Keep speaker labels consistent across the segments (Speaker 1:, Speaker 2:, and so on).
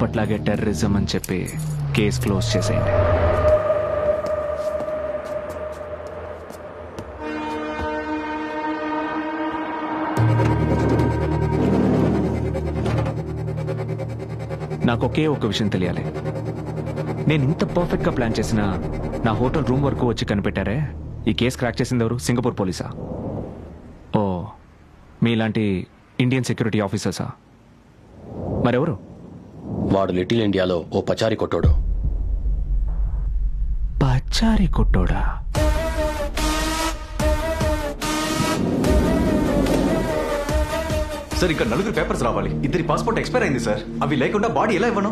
Speaker 1: ఎప్పట్లాగే టెర్రరిజం అని చెప్పి కేసు క్లోజ్ చేసేయండి. నాకు ఒకే ఒక విషయం తెలియాలి. నేను ఇంత పర్ఫెక్ట్గా ప్లాన్ చేసిన నా హోటల్ రూమ్ వరకు వచ్చి కనిపెట్టారే, ఈ కేసు క్రాక్ చేసింది ఎవరు? సింగపూర్ పోలీసా? ఓ, మీలాంటి ఇండియన్ సెక్యూరిటీ ఆఫీసర్సా? మరెవరు?
Speaker 2: వాడు లిటిల్ ఇండియాలో ఓ పచారి కొట్టోడు.
Speaker 1: పచారి కొట్టోడా?
Speaker 3: సార్ ఇక్కడ 4 పేపర్స్ రావాలి. 2 పాస్పోర్ట్ ఎక్స్పైర్ అయింది సార్. అవి లేకుండా బాడీ ఎలా ఇవ్వను?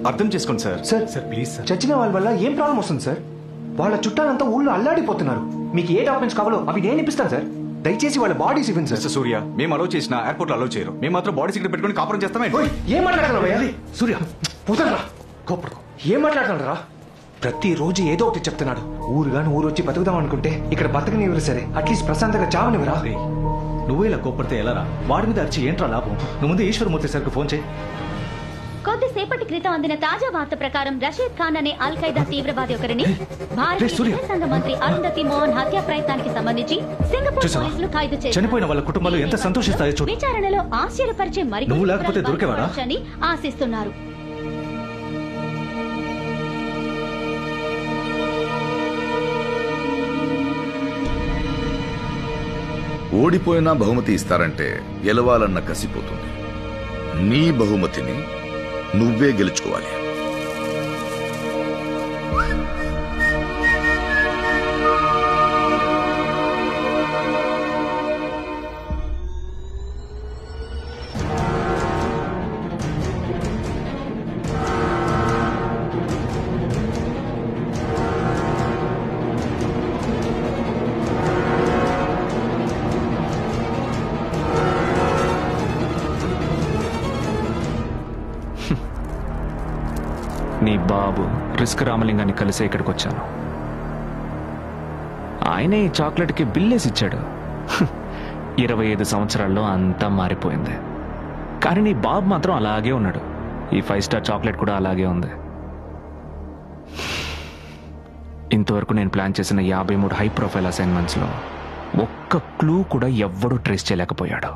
Speaker 3: అర్థం చేసుకోండి సార్.
Speaker 4: Sir please sir. చచ్చిన వాళ్ళ వల్ల ఏం ప్రాబ్లం వస్తుంది సార్? వాళ్ళ చుట్టాలంతా ఊళ్ళో అల్లాడిపోతున్నారు. మీకు ఏ డాక్యుమెంట్స్ కావాలో అవి నేను ఇప్పిస్తాను సార్. దయచేసి వాళ్ళ బాడీస్ ఇవ్వండి సార్.
Speaker 3: సూర్య, మేము అలౌ చేసిన ఎయిర్పోర్ట్ లో అలౌ చేయరు. మేము మాత్రం బాడీస్ ఇక్కడ పెట్టుకుని కాపురం చేస్తామే.
Speaker 4: ఏం మాట్లాడుతున్నావు సూర్య? పోతారా కోపడు. ఏం మాట్లాడుతున్నారా? ప్రతిరోజు ఏదో ఒకటి చెప్తున్నాడు. ఊరుగాని ఊరు వచ్చి బతుకుదాం అనుకుంటే ఇక్కడ బతకనివ్వరు సరే, అట్లీస్ట్ ప్రశాంతంగా చావనివ్వరా?
Speaker 5: నువ్వు ఇలా కోపడితే ఎలారా? వాడి మీద అరిచి ఏంట్రా లాభం? నువ్వు ముందు ఈశ్వరమూర్తి సార్కి ఫోన్ చేయి.
Speaker 6: కొద్దిసేపటి క్రితం అందిన తాజా వార్త ప్రకారం రషీద్ ఖాన్ అనే అల్ ఖైదా తీవ్రవాది ఒకరిని భారతీయ విదేశాంగ మంత్రి అరుంధతి మోహన్ హత్య ప్రయత్నానికి సంబంధించి సింగపూర్ పోలీసులు ఖైదు చేశారు.
Speaker 5: చనిపోయిన వాళ్ళ కుటుంబాలు ఎంత సంతోషిస్తాయో చూడు.
Speaker 6: విచారణలో ఆశ్చర్యపరిచే
Speaker 5: నువ్వు లేకపోతే దొరికేవాడా
Speaker 6: అని ఆశిస్తున్నారు.
Speaker 7: ఓడిపోయినా బహుమతి ఇస్తారంటే గెలవాలన్న కసిపోతుంది. నీ బహుమతిని నువ్వే గెలుచుకోవాలి.
Speaker 1: నీ బాబు రిస్క్ రామలింగాన్ని కలిసే ఇక్కడికి వచ్చాను. ఆయనే ఈ చాక్లెట్కి బిల్లేసి ఇచ్చాడు. 25 సంవత్సరాల్లో అంతా మారిపోయింది. కానీ నీ బాబు మాత్రం అలాగే ఉన్నాడు. ఈ 5 స్టార్ చాక్లెట్ కూడా అలాగే ఉంది. ఇంతవరకు నేను ప్లాన్ చేసిన 53 హై ప్రొఫైల్ అసైన్మెంట్స్లో ఒక్క క్లూ కూడా ఎవ్వడూ ట్రేస్ చేయలేకపోయాడు.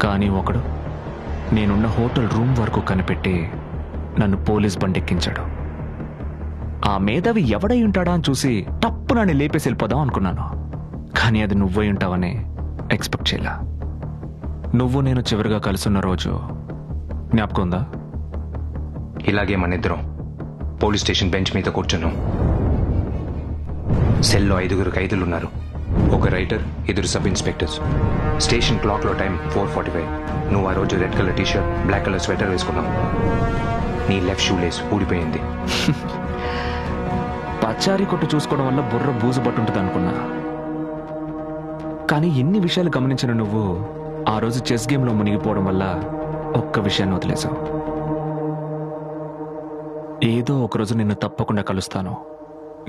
Speaker 1: కానీ ఒకడు నేనున్న హోటల్ రూమ్ వరకు కనిపెట్టి నన్ను పోలీస్ బండెక్కించాడు. ఆ మేధావి ఎవడై ఉంటాడా అని చూసి తప్పు నన్ను లేపేసి వెళ్ళిపోదాం అనుకున్నాను. కానీ అది నువ్వై ఉంటావని ఎక్స్పెక్ట్ చేయలే. నువ్వు నేను చివరిగా కలుసున్న రోజు జ్ఞాపకం ఉందా?
Speaker 8: ఇలాగే మన ఇద్దరం పోలీస్ స్టేషన్ బెంచ్ మీద కూర్చున్నాం. సెల్లో 5 ఖైదీలు ఉన్నారు. ఒక రైటర్, 2 సబ్ ఇన్స్పెక్టర్స్. స్టేషన్ క్లాక్లో టైం 4:45. నువ్వు ఆ రోజు red colour T-shirt, black colour sweater వేసుకున్నావు. నీ లెఫ్ట్ షూ లేస్ ఊడిపోయింది.
Speaker 1: పచారీ కొట్టు చూసుకోవడం వల్ల బుర్ర బూజు పట్టుంటుంది అనుకున్నా. కానీ ఎన్ని విషయాలు గమనించిన నువ్వు ఆ రోజు చెస్ గేమ్లో మునిగిపోవడం వల్ల ఒక్క విషయాన్ని వదిలేశావు. ఏదో ఒకరోజు నిన్ను తప్పకుండా కలుస్తాను.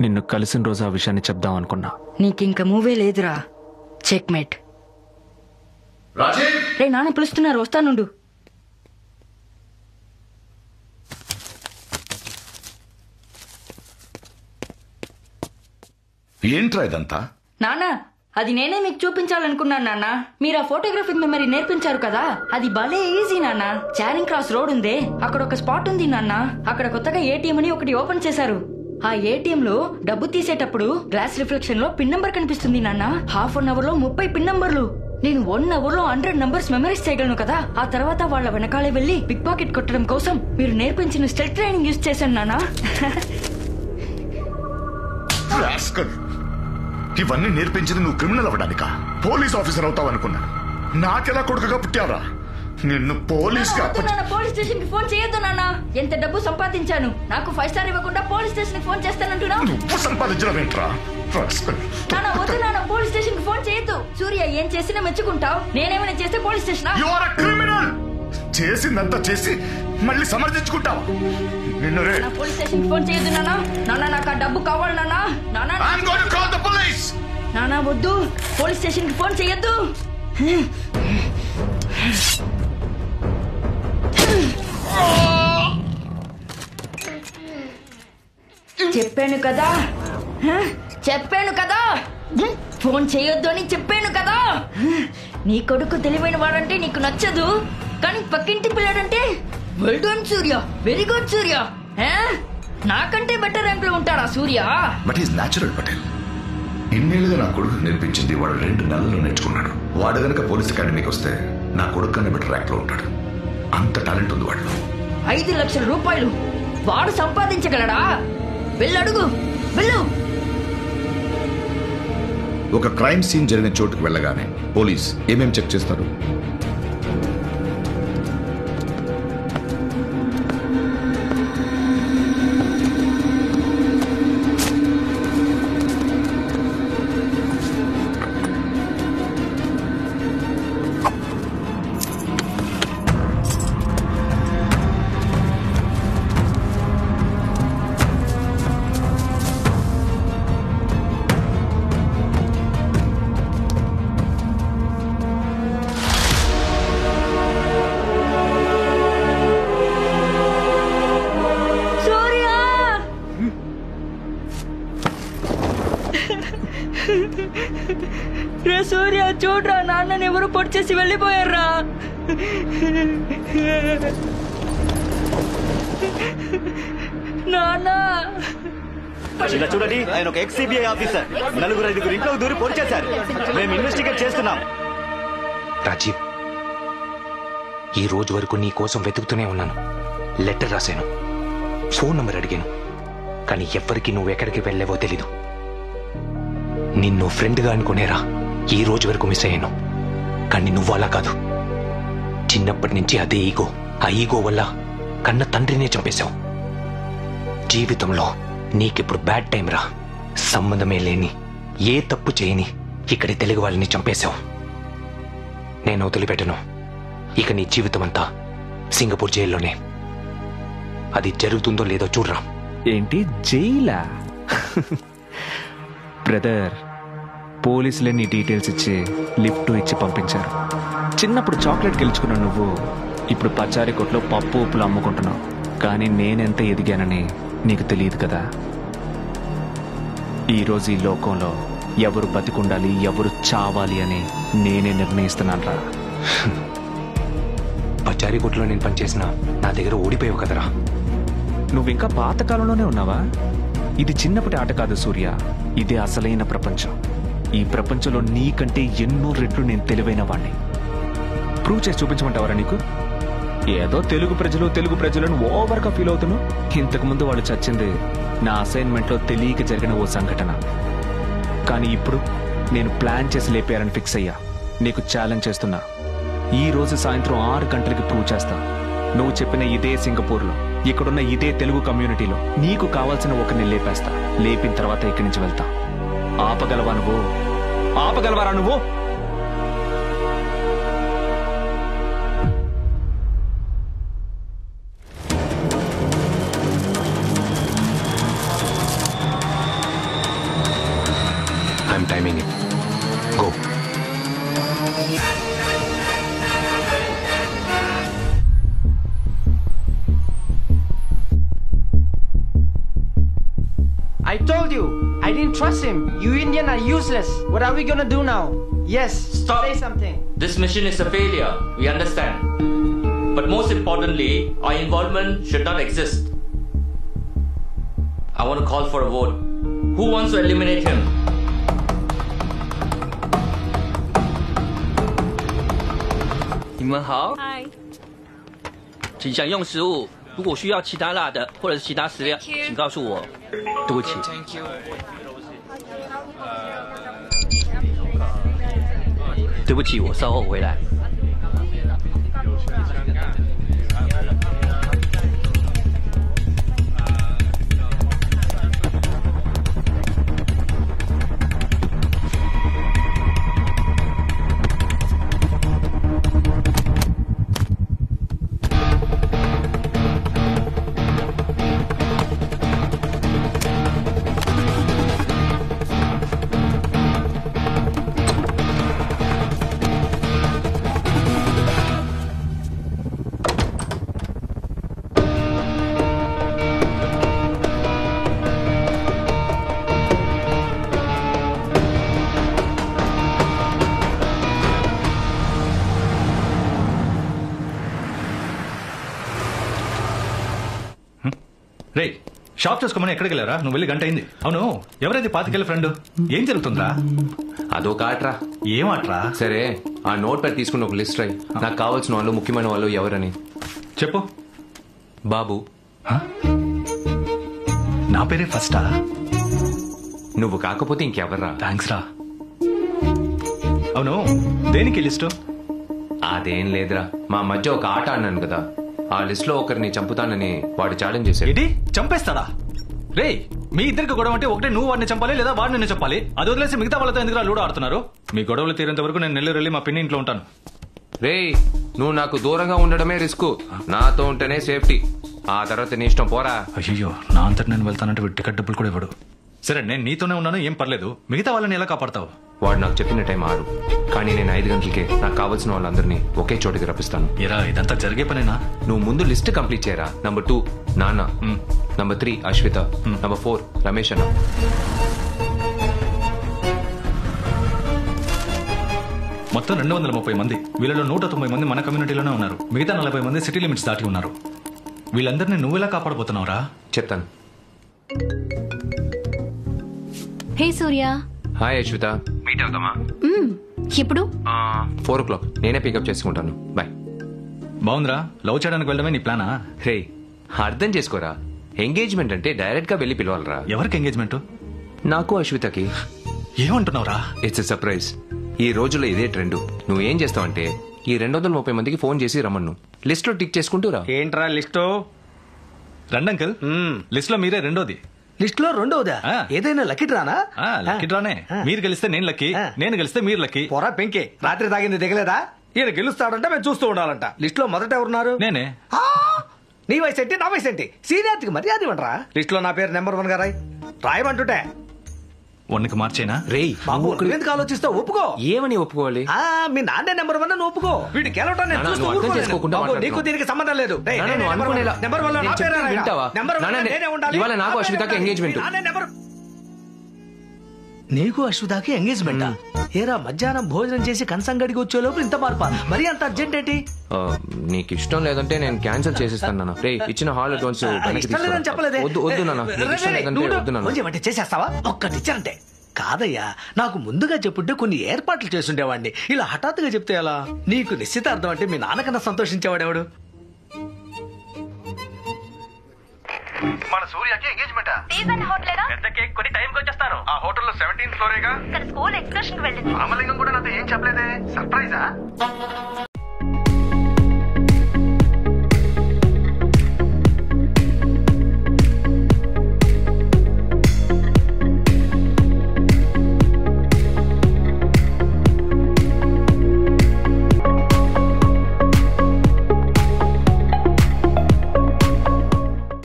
Speaker 1: నిన్ను కలిసిన రోజు ఆ విషయాన్ని చెప్దాం అనుకున్నా.
Speaker 9: నీకింక మూవే లేదురా. చెక్మేట్. రే నాన్న పిలుస్తున్నారు, వస్తానుండు.
Speaker 7: ఏంట్రా ఇదంతా?
Speaker 9: నాన్న, అది నేనే మీకు చూపించాలనుకున్నాను నాన్న. మీరు ఆ ఫోటోగ్రఫిక్ మెమరీ నేర్పించారు కదా, అది భలే ఈజీ నాన్న. చారింగ్ క్రాస్ రోడ్ ఉందే, అక్కడ ఒక స్పాట్ ఉంది నాన్న. అక్కడ కొత్తగా ఏటీఎం అని ఒకటి ఓపెన్ చేశారు. ఆ ఏటీఎం లో డబ్బు తీసేటప్పుడు గ్లాస్ రిఫ్లెక్షన్ లో పిన్ నంబర్ కనిపిస్తుంది నాన్న. హాఫ్ అన్ అవర్ లో 30 పిన్ నంబర్లు. నేను 1 అవర్ లో 100 నంబర్స్ మెమరైజ్ చేయగలను కదా. ఆ తర్వాత వాళ్ళ వెనకాలే వెళ్లి పిక్ పాకెట్ కొట్టడం కోసం మీరు నేర్పించిన స్టెల్త్ ట్రైనింగ్ యూజ్ చేశాను నాన్న.
Speaker 7: ఇవన్నీ నేర్పించింది నువ్వు క్రిమినల్ అవ్వడానికా? పోలీస్ ఆఫీసర్ అవుతావు అనుకున్నాను. నాకెలా కొడుకుగా పుట్టావరా? నిన్ను పోలీస్
Speaker 9: పోలీస్ స్టేషన్ కి ఫోన్ చేయొద్దు నాన్న. ఎంత డబ్బు సంపాదించాను, నాకు 5 స్టార్ ఇవ్వకుండా పోలీస్ స్టేషన్ కి ఫోన్ చేస్తానంటున్నా.
Speaker 7: నువ్వు సంపాదించడం ఏంట్రా?
Speaker 9: నాన్న వద్దు నాన్న, పోలీస్ స్టేషన్ కి ఫోన్ చేయొద్దు. సూర్య ఏం చేసినా మెచ్చుకుంటావు. నేనేమైనా చేస్తే పోలీస్ స్టేషన్
Speaker 7: చేసిందంతా చేసి మళ్ళీ సమర్థించుకుంటావా? నిన్ను
Speaker 9: పోలీస్ స్టేషన్ కి ఫోన్ చేయొద్దు నాన్న. నాన్న నాకు ఆ డబ్బు కావాలి నాన్న. నాన్న వద్దు, పోలీస్ స్టేషన్ కి ఫోన్ చేయొద్దు. చెప్పాను కదా చెప్పాను కదా ఫోన్ చేయొద్దు అని చెప్పాను కదా. నీ కొడుకు తెలివైన వాడంటే నీకు నచ్చదు, కానీ పక్కింటి పిల్లాడంటే well done Surya, very good Surya. నాకంటే బెటర్ ర్యాంక్ లో ఉంటాడా Surya?
Speaker 7: But is natural Patel. ఇన్నేళ్ళుగా నా కొడుకు నేర్పించింది వాడు 2 నెలల్లో నేర్చుకున్నాడు. వాడు గనక పోలీస్ అకాడమీకి వస్తే నా కొడుకు కన్నా బెటర్ ర్యాంక్ లో ఉంటాడు. అంత టాలెంట్ ఉంది వాడిలో.
Speaker 9: 5 లక్షల రూపాయలు వాడు సంపాదించగలడా? వెళ్ళడుగు, వెళ్ళు.
Speaker 7: ఒక క్రైమ్ సీన్ జరిగిన చోటుకు వెళ్ళగానే పోలీస్ ఏమేం చెక్ చేస్తారు?
Speaker 9: రే సూర్య, చూడరా, నాన్నని ఎవరు పొడి చేసి వెళ్ళిపోయారా? నాన్న
Speaker 10: ఇలా చూడండి, ఆయన ఒక ఎక్స్-సిబిఐ ఆఫీసర్. 4-5 ఇంట్లోకి దూరి పొడి చేశారు. మేము ఇన్వెస్టిగేట్ చేస్తున్నాం.
Speaker 8: రాజీవ్, ఈ రోజు వరకు నీ కోసం వెతుకుతూనే ఉన్నాను. లెటర్ రాశాను, ఫోన్ నంబర్ అడిగాను, కానీ ఎవ్వరికి నువ్వు ఎక్కడికి వెళ్ళావో తెలీదు. నిన్ను ఫ్రెండ్గా అనుకునేరా ఈ రోజు వరకు మిస్ అయ్యాను. కానీ నువ్వు అలా కాదు. చిన్నప్పటి నుంచి అదే ఈగో, ఆ ఈగో వల్ల కన్న తండ్రినే చంపేశావు. జీవితంలో నీకిప్పుడు బ్యాడ్ టైం రా. సంబంధమే లేని, ఏ తప్పు చేయని ఇక్కడి తెలుగు వాళ్ళని చంపేశావు. నేను వదిలిపెట్టను. ఇక నీ జీవితం అంతా సింగపూర్ జైల్లోనే. అది జరుగుతుందో లేదో చూడరా.
Speaker 1: ఏంటి జైలా? బ్రదర్, పోలీసులే నీ డీటెయిల్స్ ఇచ్చి లిఫ్ట్ ఇచ్చి పంపించారు. చిన్నప్పుడు చాక్లెట్ గెలుచుకున్న నువ్వు ఇప్పుడు పచారీ కొట్లో పప్పు ఉప్పులు అమ్ముకుంటున్నావు. కానీ నేనెంత ఎదిగానని నీకు తెలియదు కదా. ఈరోజు ఈ లోకంలో ఎవరు బతికుండాలి, ఎవరు చావాలి అని నేనే నిర్ణయిస్తున్నాను రా.
Speaker 8: పచారీ కొట్లో నేను పనిచేసిన నా దగ్గర ఓడిపోయావు కదరా.
Speaker 1: నువ్వింకా పాతకాలంలోనే ఉన్నావా? ఇది చిన్నప్పటి ఆట కాదు సూర్య, ఇదే అసలైన ప్రపంచం. ఈ ప్రపంచంలో నీకంటే ఎన్నో రెట్లు నేను తెలివైన వాణ్ణి. ప్రూవ్ చేసి చూపించమంటావరా నీకు? ఏదో తెలుగు ప్రజలను ఓవర్గా ఫీల్ అవుతున్నావు. ఇంతకుముందు వాళ్ళు చచ్చింది నా అసైన్మెంట్లో తెలియక జరిగిన ఓ సంఘటన. కానీ ఇప్పుడు నేను ప్లాన్ చేసి లేపారని ఫిక్స్ అయ్యా. నీకు ఛాలెంజ్ చేస్తున్నా. ఈ రోజు సాయంత్రం 6 గంటలకి ప్రూవ్ చేస్తా. నువ్వు చెప్పిన ఇదే సింగపూర్లో, ఇక్కడున్న ఇదే తెలుగు కమ్యూనిటీలో నీకు కావాల్సిన ఒకరిని లేపేస్తా. లేపిన తర్వాత ఇక్కడి నుంచి వెళ్తా. ఆపగలవా నువ్వు? ఆపగలవారా నువ్వు?
Speaker 8: I'm timing it. Go.
Speaker 11: I told you, I didn't trust him. You Indian are useless. What are we gonna do now? Yes,
Speaker 12: stop.
Speaker 11: Say something.
Speaker 12: This mission is a failure. We understand. But most importantly, our involvement should not exist. I want to call for a vote. Who wants to eliminate him?
Speaker 13: 你们好。嗨。请享用食物。如果需要其他辣的或者是其他食料，请告诉我。对不起。对不起，我稍后回来。
Speaker 5: షాప్ చూసుకోమని ఎక్కడికి వెళ్ళారా? నువ్వు వెళ్ళి గంట అయింది. అవును, ఎవరైతే పాతికెళ్ళి friend? ఏం జరుగుతుందా?
Speaker 8: అదొక ఆటరా.
Speaker 5: ఏం ఆటరా?
Speaker 8: సరే, ఆ నోట్ ప్యాడ్ తీసుకుని ఒక లిస్ట్ రాయి. నాకు కావాల్సిన వాళ్ళు, ముఖ్యమైన వాళ్ళు ఎవరని
Speaker 5: చెప్పు.
Speaker 8: బాబు.
Speaker 5: నా పేరే ఫస్టా?
Speaker 8: నువ్వు కాకపోతే ఇంకెవర్రా?
Speaker 5: థ్యాంక్స్ రా. అవును, దేనికి లిస్టు?
Speaker 8: అదేం లేదురా, మా మధ్య ఒక ఆట అన్నాను కదా, ఆ లిస్ట్ లో ఒకరిని చంపుతానని వాడు ఛాలెంజ్ చేశాడు.
Speaker 5: ఏంటి, చంపేస్తాడా? రే, మీ ఇద్దరికి గొడవ అంటే ఒకటే నువ్వు వాడిని చంపాలి లేదా వాడు నిన్ను చెప్పాలి. అది వదిలేసి మిగతా వాళ్ళతో ఎందుకు లూడో ఆడుతున్నారు? మీ గొడవలు తీరేంత వరకు నేను నెల్లూరు వెళ్ళి మా పిన్ని ఇంట్లో ఉంటాను.
Speaker 8: రే, నువ్వు నాకు దూరంగా ఉండడమే రిస్క్, నాతో ఉంటేనే సేఫ్టీ. ఆ తర్వాత నీ ఇష్టం, పోరా.
Speaker 5: అయ్యో, నా అంతటి నేను వెళ్తానంటే వీడు టికెట్ డబ్బులు కూడా ఇవ్వడు. సరే, నేను నీతోనే ఉన్నాను, ఏం పర్లేదు. మిగతా వాళ్ళని ఎలా కాపాడతావు?
Speaker 8: వాడు నాకు చెప్పిన టైం 6, కానీ నేను 5 గంటలకే నాకు కావాల్సిన వాళ్ళందరినీ ఒకే చోటికి రప్పిస్తాను.
Speaker 5: ఎరా, ఇదంతా జరిగే పనేనా?
Speaker 8: నువ్వు ముందు లిస్ట్ కంప్లీట్ చేయరా. నంబర్ 2 నాన్న, నంబర్ 3 అశ్విత, నంబర్ 4 రమేష్ అన్న.
Speaker 5: మొత్తం 230 మంది. వీళ్ళలో 190 మంది మన కమ్యూనిటీలోనే ఉన్నారు. మిగతా 40 మంది సిటీ లిమిట్స్ దాటి ఉన్నారు. వీళ్ళందరినీ నువ్వెలా కాపాడబోతున్నావురా?
Speaker 8: చెప్తాను.
Speaker 14: హే సూర్య.
Speaker 8: హాయ్ అశ్విత. మీట్ అవుతామా?
Speaker 14: ఎప్పుడు?
Speaker 8: 4 o'clock. నేనే పికప్ చేసుకుంటాను. బాయ్.
Speaker 5: బాగుందిరా, లవ్ చేయడానికి వెళ్ళడమే నీ ప్లానా?
Speaker 8: రే, అర్థం చేసుకోరా. ఎంగేజ్మెంట్ అంటే డైరెక్ట్ గా వెళ్ళి పిలవాలరా.
Speaker 5: ఎవరికి ఎంగేజ్మెంట్?
Speaker 8: నాకు అశ్వితకి.
Speaker 5: ఏమంటున్నావురా?
Speaker 8: It's a surprise. ఈ రోజులో ఇదే ట్రెండ్. నువ్వు ఏం చేస్తావంటే ఈ 230 మందికి ఫోన్ చేసి రమ్మను. లిస్ట్ లో టిక్ చేసుకుంటూ రా.
Speaker 11: ఏంట్రా లిస్టు?
Speaker 5: రండి అంకుల్, లిస్ట్ లో మీరే రెండోది.
Speaker 11: లిస్ట్ లో రెండోదా? ఏదైనా లక్కీ డ్రానా?
Speaker 5: లక్కీ డ్రానే. మీరు గెలిస్తే నేను లక్కీ, నేను గెలిస్తే మీరు లక్కీ.
Speaker 11: పొరా పెంకే, రాత్రి తాగింది దిగలేదా? ఈయన గెలుస్తాడంటే మేము చూస్తూ ఉండాలంట. లిస్ట్ లో మొదట ఎవరున్నారు?
Speaker 5: నేనే.
Speaker 11: నీ వయసు ఏంటి, నా వయసు ఏంటి? సీనియారిటీకి మర్యాద ఇవ్వండిరా. లిస్ట్ లో నా పేరు నెంబర్ 1 గా రాయమంటుంటే
Speaker 5: 1కి మార్చేనా?
Speaker 8: రేయ్
Speaker 11: బాబు, ఎందుకు ఆలోచిస్తావు? ఒప్పుకో.
Speaker 8: ఏమని ఒప్పుకోవాలి?
Speaker 11: మీ నాన్నే నెంబర్ 1 అని ఒప్పుకో. వీడి గెలవటం నేను చూస్తూ
Speaker 8: అర్థం
Speaker 11: ఊరుకోలేను.
Speaker 8: చేసుకోకుండా
Speaker 11: బాబు, నీకు దీనికి సంబంధం లేదు. నెంబర్ 1 లో నా పేరే రాయరా.
Speaker 8: వింటావా?
Speaker 11: నెంబర్ 1 నేనే ఉండాలి.
Speaker 8: ఇవాళ నాకు అశ్వితకి ఎంగేజ్మెంట్.
Speaker 11: నీకు అశ్వితకి ఎంగేజ్మెంటా? ఏరా, మధ్యాహ్నం భోజనం చేసి కంచంగడికి వచ్చే లోపు ఇంత మార్పా? మరి అంత అర్జెంట్ ఏంటి?
Speaker 8: నీకు ఇష్టం లేదంటే నేను క్యాన్సిల్ చేసేస్తాను నాన్న. రే, ఇచ్చిన హాల్ అడ్వాన్స్
Speaker 11: ఇష్టం లేదని చెప్పలేదే.
Speaker 8: వద్దు నాన్న.
Speaker 11: కొంచెం చేసేస్తావా? ఒక్కటి ఇచ్చారంటే. కాదయ్యా, నాకు ముందుగా చెప్పుంటే కొన్ని ఏర్పాట్లు చేసుండేవాడిని. ఇలా హఠాత్తుగా చెప్తే ఎలా? నీకు నిశ్చితార్థం అంటే మీ నాన్నకన్నా సంతోషించేవాడెవడు?
Speaker 15: మన సూర్యకి ఎంగేజ్మెంట్ పెద్ద కేక్ కొని టైంకి వచ్చేస్తాను. ఆ హోటల్లో 17th ఫ్లోరేగా.
Speaker 6: స్కూల్ ఎక్స్కర్షన్ వెళ్ళింది.
Speaker 15: రామలింగం కూడా నాతో ఏం చెప్పలేదే. సర్ప్రైజా?